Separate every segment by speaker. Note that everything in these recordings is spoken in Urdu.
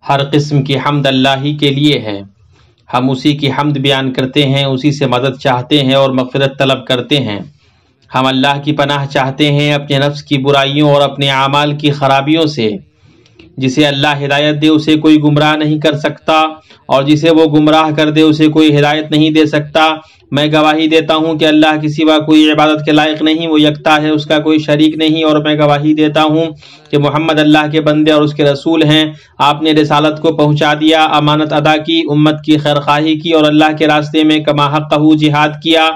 Speaker 1: ہر قسم کی حمد اللہ ہی کے لیے ہے، ہم اسی کی حمد بیان کرتے ہیں، اسی سے مدد چاہتے ہیں اور مغفرت طلب کرتے ہیں۔ ہم اللہ کی پناہ چاہتے ہیں اپنے نفس کی برائیوں اور اپنے اعمال کی خرابیوں سے۔ جسے اللہ ہدایت دے اسے کوئی گمراہ نہیں کر سکتا، اور جسے وہ گمراہ کر دے اسے کوئی ہدایت نہیں دے سکتا۔ میں گواہی دیتا ہوں کہ اللہ کے سوا کوئی عبادت کے لائق نہیں، وہ یکتا ہے، اس کا کوئی شریک نہیں، اور میں گواہی دیتا ہوں کہ محمد اللہ کے بندے اور اس کے رسول ہیں۔ آپ نے رسالت کو پہنچا دیا، امانت ادا کی، امت کی خیرخواہی کی اور اللہ کے راستے میں کما حقہ جہاد کیا،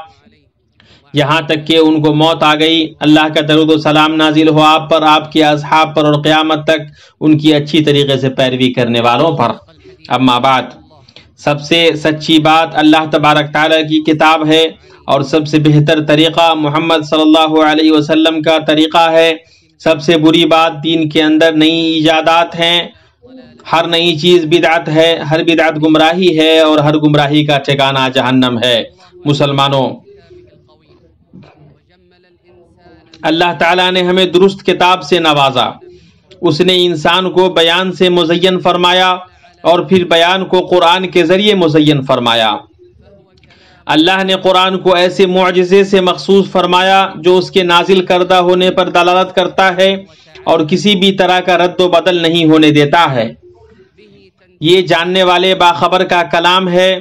Speaker 1: یہاں تک کہ ان کو موت آ گئی۔ اللہ کا درود و سلام نازل ہو آپ پر، آپ کے اصحاب پر اور قیامت تک ان کی اچھی طریقے سے پیروی کرنے والوں پر۔ اما بعد، سب سے سچی بات اللہ تبارک تعالیٰ کی کتاب ہے، اور سب سے بہتر طریقہ محمد صلی اللہ علیہ وسلم کا طریقہ ہے۔ سب سے بری بات دین کے اندر نئی ایجادات ہیں۔ ہر نئی چیز بدعت ہے، ہر بدعت گمراہی ہے، اور ہر گمراہی کا ٹھکانہ جہنم ہے۔ مسلمانوں، اللہ تعالیٰ نے ہمیں درست کتاب سے نوازا۔ اس نے انسان کو بیان سے مزین فرمایا اور پھر بیان کو قرآن کے ذریعے مزین فرمایا۔ اللہ نے قرآن کو ایسے معجزے سے مخصوص فرمایا جو اس کے نازل کردہ ہونے پر دلالت کرتا ہے اور کسی بھی طرح کا رد و بدل نہیں ہونے دیتا ہے۔ یہ جاننے والے باخبر کا کلام ہے۔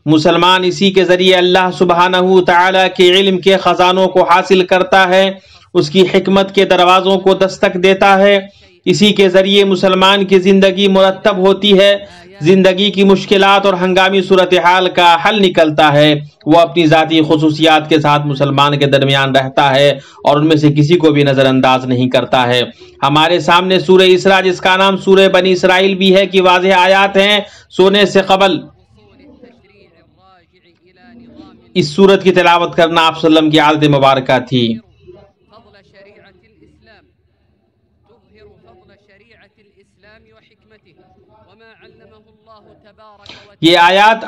Speaker 1: مسلمان اسی کے ذریعے اللہ سبحانہ تعالیٰ کے علم کے خزانوں کو حاصل کرتا ہے، اس کی حکمت کے دروازوں کو دستک دیتا ہے۔ اسی کے ذریعے مسلمان کی زندگی مرتب ہوتی ہے، زندگی کی مشکلات اور ہنگامی صورتحال کا حل نکلتا ہے۔ وہ اپنی ذاتی خصوصیات کے ساتھ مسلمان کے درمیان رہتا ہے اور ان میں سے کسی کو بھی نظر انداز نہیں کرتا ہے۔ ہمارے سامنے سورہ اسراء، جس کا نام سورہ بنی اسرائیل بھی ہے، کی واضح آیات ہیں۔ سونے سے قبل اس سورت کی تلاوت کرنا آپ صلی اللہ علیہ وسلم کی عادت مبارکہ تھی۔ یہ آیات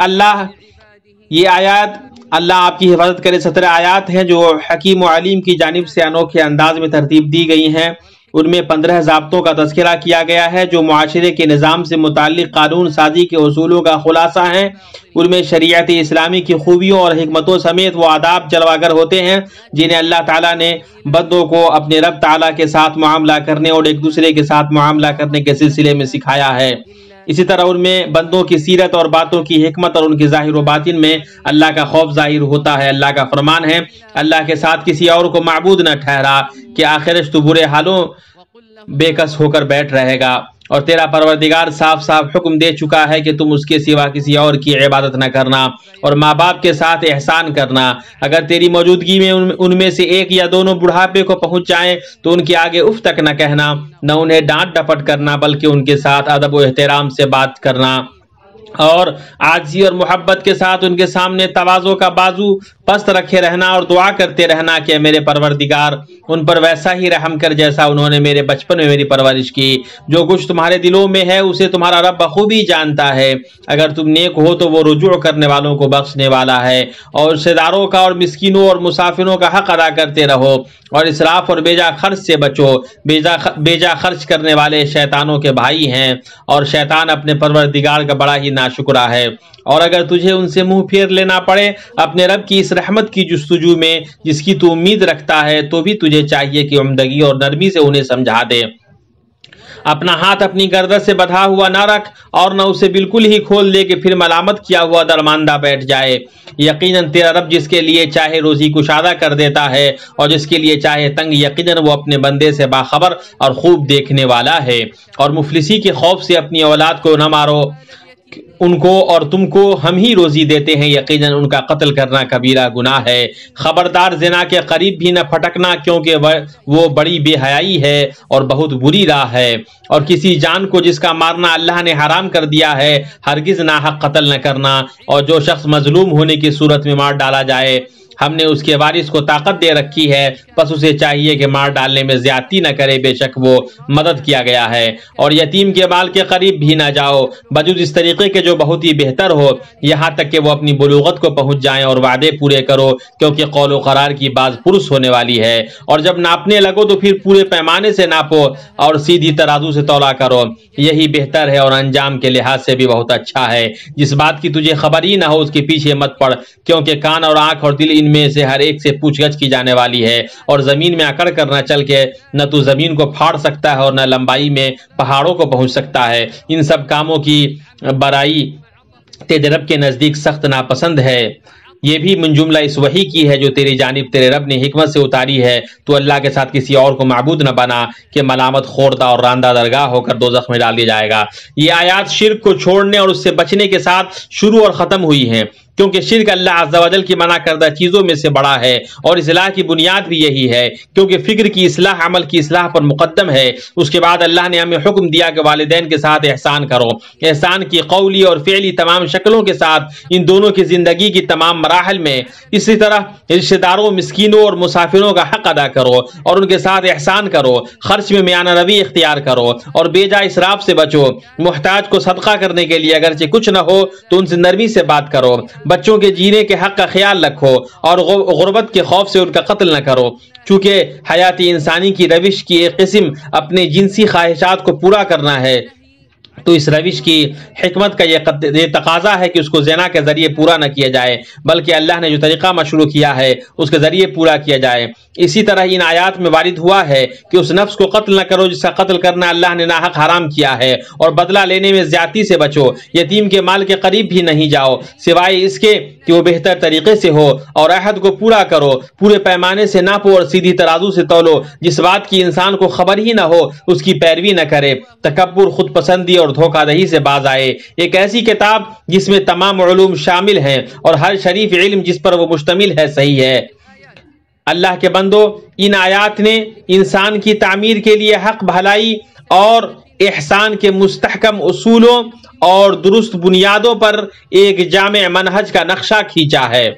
Speaker 1: اللہ آپ کی حفاظت کرے 17 آیات ہیں جو حکیم و علیم کی جانب سے انوکھے انداز میں ترتیب دی گئی ہیں۔ ان میں 15 ضابطوں کا تذکرہ کیا گیا ہے جو معاشرے کے نظام سے متعلق قانون سازی کے اصولوں کا خلاصہ ہیں۔ ان میں شریعت اسلامی کی خوبیوں اور حکمتوں سمیت وہ آداب جلواگر ہوتے ہیں جنہیں اللہ تعالیٰ نے بندوں کو اپنے رب تعالیٰ کے ساتھ معاملہ کرنے اور ایک دوسرے کے ساتھ معاملہ کرنے کے سلسلے میں سکھایا ہے۔ اسی طرح ان میں بندوں کی سیرت اور باتوں کی حکمت اور ان کی ظاہر و باطن میں اللہ کا خوف ظاہر ہوتا ہے۔ اللہ کا فرمان ہے، اللہ کے ساتھ کسی اور کو معبود نہ ٹھہرا کہ آخرش تو برے حالوں بے کس ہو کر بیٹھ رہے گا، اور تیرا پروردگار صاف صاف حکم دے چکا ہے کہ تم اس کے سوا کسی اور کی عبادت نہ کرنا، اور ماں باپ کے ساتھ احسان کرنا۔ اگر تیری موجودگی میں ان میں سے ایک یا دونوں بڑھاپے کو پہنچ جائیں تو ان کے آگے اف تک نہ کہنا، نہ انہیں ڈانٹ ڈپٹ کرنا، بلکہ ان کے ساتھ ادب و احترام سے بات کرنا، اور عاجزی اور محبت کے ساتھ ان کے سامنے تواضع کا بازو پست رکھے رہنا، اور دعا کرتے رہنا کہ میرے پروردگار ان پر ویسا ہی رحم کر جیسا انہوں نے میرے بچپن میں میری پرورش کی۔ جو کچھ تمہارے دلوں میں ہے اسے تمہارا رب بخوبی جانتا ہے۔ اگر تم نیک ہو تو وہ رجوع کرنے والوں کو بخشنے والا ہے، اور رشتہ داروں کا اور مسکینوں اور مسافروں کا حق ادا کرتے رہو، اور اسراف اور بیجا خرچ سے بچو۔ بیجا خرچ کرنے والے شیطانوں کے بھائی ہیں، اور شیطان اپنے پروردگار کا بڑا ہی ناشکرا ہے۔ اور اگر تجھے ان سے منہ پھیر لینا پڑے اپنے رب کی اس رحمت کی جستجو میں جس کی تو امید رکھتا ہے، تو بھی تجھے چاہیے کہ عمدگی اور نرمی سے انہیں سمجھا دے۔ اپنا ہاتھ اپنی گردن سے بندھا ہوا نہ رکھ، اور نہ اسے بالکل ہی کھول دے کہ پھر ملامت کیا ہوا درماندہ بیٹھ جائے۔ یقیناً تیرا رب جس کے لیے چاہے روزی کشادہ کر دیتا ہے اور جس کے لیے چاہے تنگ، یقیناً وہ اپنے بندے سے باخبر اور خوب دیکھنے والا ہے۔ اور مفلسی کے خوف سے اپنی اولاد کو نہ مارو، ان کو اور تم کو ہم ہی روزی دیتے ہیں، یقیناً ان کا قتل کرنا کبیرہ گناہ ہے۔ خبردار زنا کے قریب بھی نہ پھٹکنا، کیونکہ وہ بڑی بے حیائی ہے اور بہت بری راہ ہے۔ اور کسی جان کو جس کا مارنا اللہ نے حرام کر دیا ہے ہرگز ناحق قتل نہ کرنا، اور جو شخص مظلوم ہونے کی صورت میں مار ڈالا جائے ہم نے اس کے وارث کو طاقت دے رکھی ہے، پس اسے چاہیے کہ مار ڈالنے میں زیادتی نہ کرے، بے شک وہ مدد کیا گیا ہے۔ اور یتیم کے مال کے قریب بھی نہ جاؤ بجز اس طریقے کے جو بہت ہی بہتر ہو، یہاں تک کہ وہ اپنی بلوغت کو پہنچ جائیں، اور وعدے پورے کرو کیونکہ قول و قرار کی باز پرس ہونے والی ہے۔ اور جب ناپنے لگو تو پھر پورے پیمانے سے ناپو اور سیدھی ترازو سے تولا کرو، یہی بہتر ہے اور انجام کے لحاظ سے بھی بہت اچھا ہے۔ جس بات کی تجھے خبر ہی نہ ہو اس کے پیچھے مت پڑ، کیونکہ کان اور آنکھ اور دل ان میں سے ہر ایک سے پوچھ گچھ کی جانے والی ہے۔ اور زمین میں اکڑ کر نہ چل کے نہ تو زمین کو پھاڑ سکتا ہے اور نہ لمبائی میں پہاڑوں کو پہنچ سکتا ہے۔ ان سب کاموں کی برائی تیرے رب کے نزدیک سخت ناپسند ہے۔ یہ بھی من جملہ اس وحی کی ہے جو تیری جانب تیرے رب نے حکمت سے اتاری ہے، تو اللہ کے ساتھ کسی اور کو معبود نہ بنا کہ ملامت خوردہ اور راندہ درگاہ ہو کر دوزخ میں ڈال دیا جائے گا۔ یہ آیات شرک کو چھوڑنے اور اس سے بچنے کے ساتھ شروع اور ختم ہوئی ہیں، کیونکہ شرک اللہ عز و جل کی منع کردہ چیزوں میں سے بڑا ہے، اور اصلاح کی بنیاد بھی یہی ہے، کیونکہ فکر کی اصلاح عمل کی اصلاح پر مقدم ہے۔ اس کے بعد اللہ نے ہمیں حکم دیا کہ والدین کے ساتھ احسان کرو، احسان کی قولی اور فعلی تمام شکلوں کے ساتھ ان دونوں کی زندگی کی تمام مراحل میں۔ اسی طرح رشتہ داروں، مسکینوں اور مسافروں کا حق ادا کرو اور ان کے ساتھ احسان کرو، خرچ میں میانہ روی اختیار کرو اور بے جا اسراف سے بچو۔ محتاج کو صدقہ کرنے کے لیے اگرچہ کچھ نہ ہو تو ان سے نرمی سے بات کرو۔ بچوں کے جینے کے حق کا خیال رکھو اور غربت کے خوف سے ان کا قتل نہ کرو، چونکہ حیات انسانی کی روش کی ایک قسم اپنے جنسی خواہشات کو پورا کرنا ہے، تو اس روش کی حکمت کا یہ تقاضا ہے کہ اس کو زنا کے ذریعے پورا نہ کیا جائے، بلکہ اللہ نے جو طریقہ مشروع کیا ہے اس کے ذریعے پورا کیا جائے۔ اسی طرح ان آیات میں وارد ہوا ہے کہ اس نفس کو قتل نہ کرو جس کا قتل کرنا اللہ نے ناحق حرام کیا ہے، اور بدلہ لینے میں زیادتی سے بچو۔ یتیم کے مال کے قریب بھی نہیں جاؤ سوائے اس کے کہ وہ بہتر طریقے سے ہو، اور عہد کو پورا کرو، پورے پیمانے سے ناپو اور سیدھی ترازو سے تولو۔ جس بات کی انسان کو خبر ہی نہ ہو اس کی پیروی نہ کرے، تکبر، خود پسندی اور دھوکہ دہی سے باز آئے۔ ایک ایسی کتاب جس میں تمام علوم شامل ہیں اور ہر شریف علم جس پر وہ مشتمل ہے صحیح ہے۔ اللہ کے بندو، ان آیات نے انسان کی تعمیر کے لیے حق، بھلائی اور احسان کے مستحکم اصولوں اور درست بنیادوں پر ایک جامع منہج کا نقشہ کھینچا ہے۔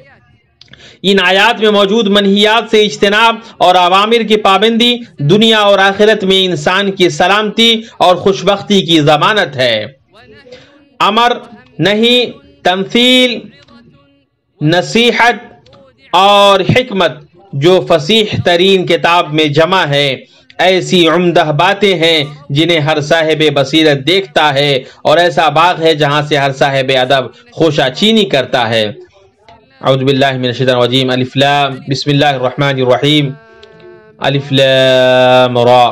Speaker 1: ان آیات میں موجود منہیات سے اجتناب اور اوامر کی پابندی دنیا اور آخرت میں انسان کی سلامتی اور خوشبختی کی ضمانت ہے۔ امر، نہیں، تمثیل، نصیحت اور حکمت جو فصیح ترین کتاب میں جمع ہے، ایسی عمدہ باتیں ہیں جنہیں ہر صاحب بصیرت دیکھتا ہے، اور ایسا باغ ہے جہاں سے ہر صاحب ادب خوشا چینی کرتا ہے۔ اعوذ باللہ من الشیطان الرجیم۔ الف لام، بسم اللہ الرحمن الرحیم، الف لام را۔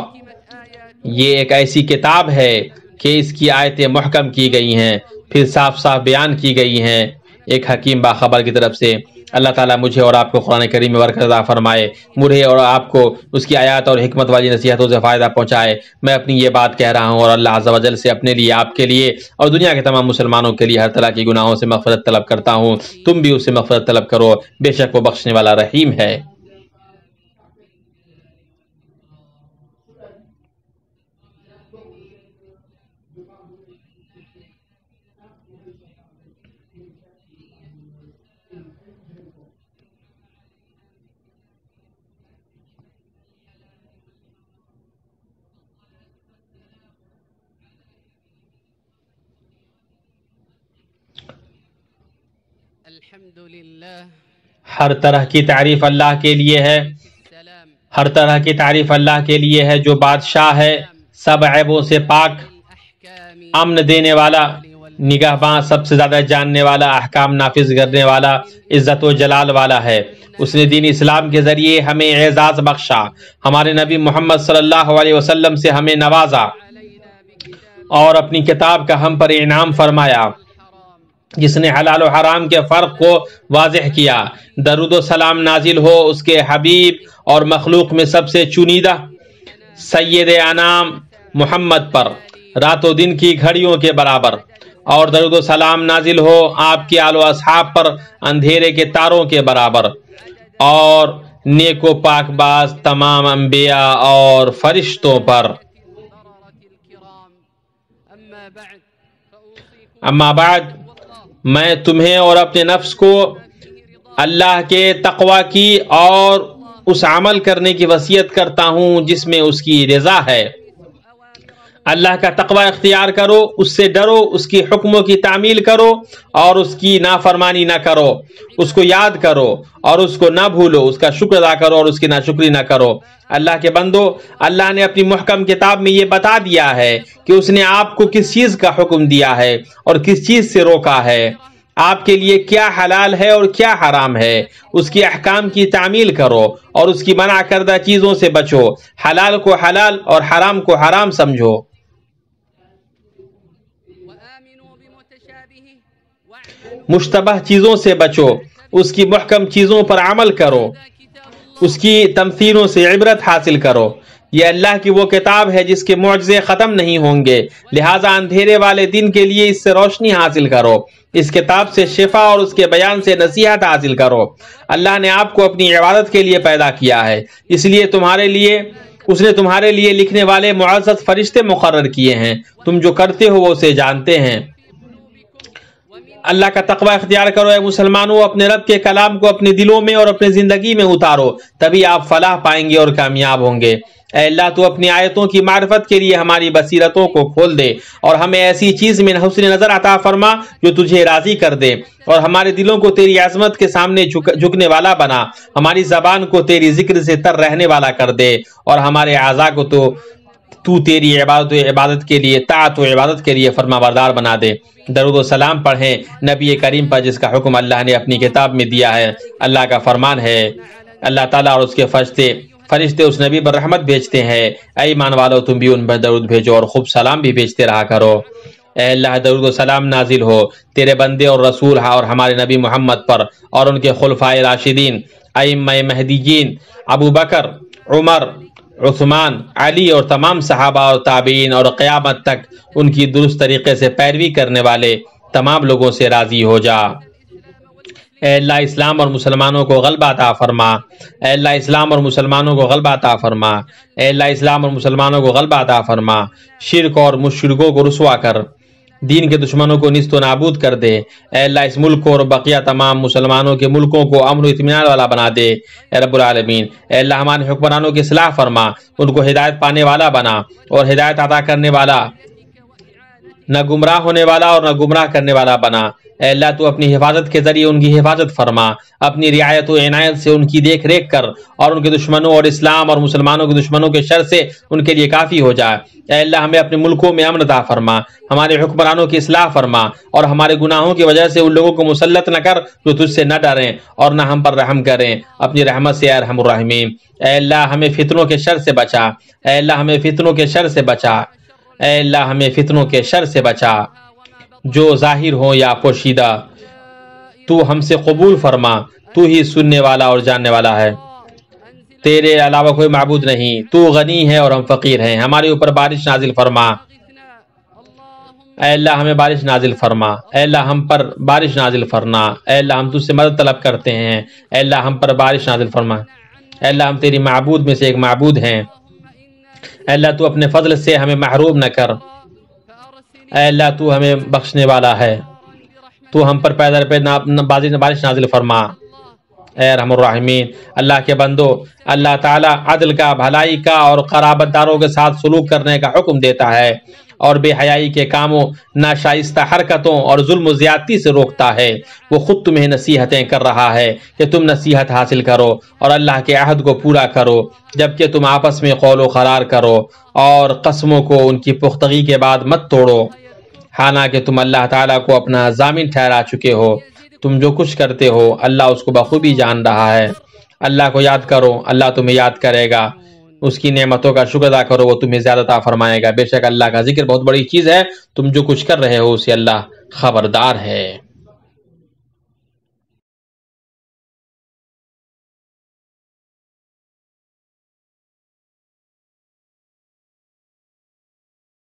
Speaker 1: یہ ایک ایسی کتاب ہے کہ اس کی آیتیں محکم کی گئی ہیں، پھر صاف صاف بیان کی گئی ہیں ایک حکیم باخبر کی طرف سے۔ اللہ تعالیٰ مجھے اور آپ کو قرآن کریم میں برکت عطا فرمائے، مجھے اور آپ کو اس کی آیات اور حکمت والی نصیحتوں سے فائدہ پہنچائے۔ میں اپنی یہ بات کہہ رہا ہوں اور اللہ عز و جل سے اپنے لیے، آپ کے لیے اور دنیا کے تمام مسلمانوں کے لیے ہر طرح کی گناہوں سے مغفرت طلب کرتا ہوں۔ تم بھی اس سے مغفرت طلب کرو، بے شک وہ بخشنے والا رحیم ہے۔ ہر طرح کی تعریف اللہ کے لیے ہے، ہر طرح کی تعریف اللہ کے لیے ہے جو بادشاہ ہے، سب عیبوں سے پاک، امن دینے والا، نگہباں، سب سے زیادہ جاننے والا، احکام نافذ کرنے والا، عزت و جلال والا ہے۔ اس نے دین اسلام کے ذریعے ہمیں اعزاز بخشا، ہمارے نبی محمد صلی اللہ علیہ وسلم سے ہمیں نوازا، اور اپنی کتاب کا ہم پر انعام فرمایا جس نے حلال و حرام کے فرق کو واضح کیا۔ درود و سلام نازل ہو اس کے حبیب اور مخلوق میں سب سے چنیدہ سید انام محمد پر، رات و دن کی گھڑیوں کے برابر، اور درود و سلام نازل ہو آپ کے آل و اصحاب پر اندھیرے کے تاروں کے برابر، اور نیک و پاک باز تمام انبیاء اور فرشتوں پر۔ اما بعد، میں تمہیں اور اپنے نفس کو اللہ کے تقوی کی اور اس عمل کرنے کی وصیت کرتا ہوں جس میں اس کی رضا ہے۔ اللہ کا تقوی اختیار کرو، اس سے ڈرو، اس کی حکموں کی تعمیل کرو اور اس کی نافرمانی نہ کرو، اس کو یاد کرو اور اس کو نہ بھولو، اس کا شکر ادا کرو اور اس کی ناشکری نہ کرو۔ اللہ کے بندو، اللہ نے اپنی محکم کتاب میں یہ بتا دیا ہے کہ اس نے آپ کو کس چیز کا حکم دیا ہے اور کس چیز سے روکا ہے، آپ کے لیے کیا حلال ہے اور کیا حرام ہے، اس کے احکام کی تعمیل کرو اور اس کی منع کردہ چیزوں سے بچو، حلال کو حلال اور حرام کو حرام سمجھو۔ مشتبہ چیزوں سے بچو، اس کی محکم چیزوں پر عمل کرو، اس کی تمثیلوں سے عبرت حاصل کرو۔ یہ اللہ کی وہ کتاب ہے جس کے معجزے ختم نہیں ہوں گے، لہٰذا اندھیرے والے دن کے لیے اس سے روشنی حاصل کرو، اس کتاب سے شفا اور اس کے بیان سے نصیحت حاصل کرو۔ اللہ نے آپ کو اپنی عبادت کے لیے پیدا کیا ہے، اس لیے اس نے تمہارے لیے لکھنے والے معزز فرشتے مقرر کیے ہیں، تم جو کرتے ہو وہ اسے جانتے ہیں۔ اللہ کا تقوی اختیار کرو اے مسلمانوں، اپنے رب کے کلام کو اپنے دلوں میں اور اپنی زندگی میں اتارو، تبھی آپ فلاح پائیں گے اور کامیاب ہوں گے۔ اے اللہ، تو اپنی آیتوں کی معرفت کے لیے ہماری بصیرتوں کو کھول دے اور ہمیں ایسی چیز میں حسن نظر عطا فرما جو تجھے راضی کر دے، اور ہمارے دلوں کو تیری عظمت کے سامنے جھکنے والا بنا، ہماری زبان کو تیری ذکر سے تر رہنے والا کر دے، اور ہمارے اعضاء کو تو تیری عبادت کے لیے، طاعت و عبادت کے لیے فرما بردار بنا دے۔ درود و سلام پڑھیں نبی کریم پر جس کا حکم اللہ نے اپنی کتاب میں دیا ہے۔ اللہ کا فرمان ہے، اللہ تعالیٰ اور اس کے فرشتے اس نبی پر رحمت بھیجتے ہیں۔ اے ایمان والو، تم بھی ان پر درود بھیجو اور خوب سلام بھی بھیجتے رہا کرو۔ اے اللہ، درود و سلام نازل ہو تیرے بندے اور رسول اور ہمارے نبی محمد پر اور ان کے خلفائے راشدین، ائمہ مہدیین، ابو بکر، عمر، عثمان، علی اور تمام صحابہ اور تابعین، اور قیامت تک ان کی درست طریقے سے پیروی کرنے والے تمام لوگوں سے راضی ہو جا۔ اے اللہ، اسلام اور مسلمانوں کو غلبہ عطا فرما۔ اے اللہ، اسلام اور مسلمانوں کو غلبہ عطا فرما۔ اے اللہ، اسلام اور مسلمانوں کو غلبہ عطا فرما۔ شرک اور مشرکوں کو رسوا کر، دین کے دشمنوں کو نیست و نابود کر دے۔ اے اللہ، اس ملک کو اور بقیہ تمام مسلمانوں کے ملکوں کو امن و اطمینان والا بنا دے اے رب العالمین۔ اے اللہ، ہمارے حکمرانوں کی اصلاح فرما، ان کو ہدایت پانے والا بنا اور ہدایت عطا کرنے والا، نہ گمراہ ہونے والا اور نہ گمراہ کرنے والا بنا۔ اے اللہ، تو اپنی حفاظت کے ذریعے ان کی حفاظت فرما، اپنی رعایت و عنایت سے ان کی دیکھ ریکھ کر، اور ان کے دشمنوں اور اسلام اور مسلمانوں کے دشمنوں کے شر سے ان کے لیے کافی ہو جائے۔ اے اللہ، ہمیں اپنے ملکوں میں امن عطا فرما، ہمارے حکمرانوں کی اصلاح فرما، اور ہمارے گناہوں کی وجہ سے ان لوگوں کو مسلط نہ کر جو تجھ سے نہ ڈریں اور نہ ہم پر رحم کریں، اپنی رحمت سے اے ارحم الراحمین۔ اے اللہ، ہمیں فتنوں کے شر سے بچا۔ اے اللہ، ہمیں فتنوں کے شر سے بچا۔ اے اللہ، ہمیں فتنوں کے شر سے بچا، جو ظاہر ہوں یا پوشیدہ۔ تو ہم سے قبول فرما، تو ہی سننے والا اور جاننے والا ہے، تیرے علاوہ کوئی معبود نہیں، تو غنی ہے اور ہم فقیر ہیں۔ ہمارے اوپر بارش نازل فرما۔ اے اللہ، ہمیں بارش نازل فرما۔ اے اللہ، ہم پر بارش نازل فرما۔ اے اللہ، ہم تجھ سے مدد طلب کرتے ہیں۔ اے اللہ، ہم پر بارش نازل فرما۔ اے اللہ، ہم تیری معبود میں سے ایک معبود ہیں۔ اے اللہ، تو اپنے فضل سے ہمیں محروم نہ کر۔ اے اللہ، تو ہمیں بخشنے والا ہے، تو ہم پر بارش نازل فرما اے ارحم الراحمین۔ اللہ کے بندو، اللہ تعالیٰ عدل کا، بھلائی کا اور قرابت داروں کے ساتھ سلوک کرنے کا حکم دیتا ہے، اور بے حیائی کے کاموں، ناشائستہ حرکتوں اور ظلم و زیادتی سے روکتا ہے۔ وہ خود تمہیں نصیحتیں کر رہا ہے کہ تم نصیحت حاصل کرو اور اللہ کے عہد کو پورا کرو، جبکہ تم آپس میں قول و قرار کرو اور قسموں کو ان کی پختگی کے بعد مت توڑو، حالانکہ تم اللہ تعالیٰ کو اپنا ضامن ٹھہرا چکے ہو۔ تم جو کچھ کرتے ہو اللہ اس کو بخوبی جان رہا ہے۔ اللہ کو یاد کرو، اللہ تمہیں یاد کرے گا۔ اس کی نعمتوں کا شکر ادا کرو، وہ تمہیں زیادہ عطا فرمائے گا۔ بے شک اللہ کا ذکر بہت بڑی چیز ہے، تم جو کچھ کر رہے ہو اسے اللہ خبردار ہے۔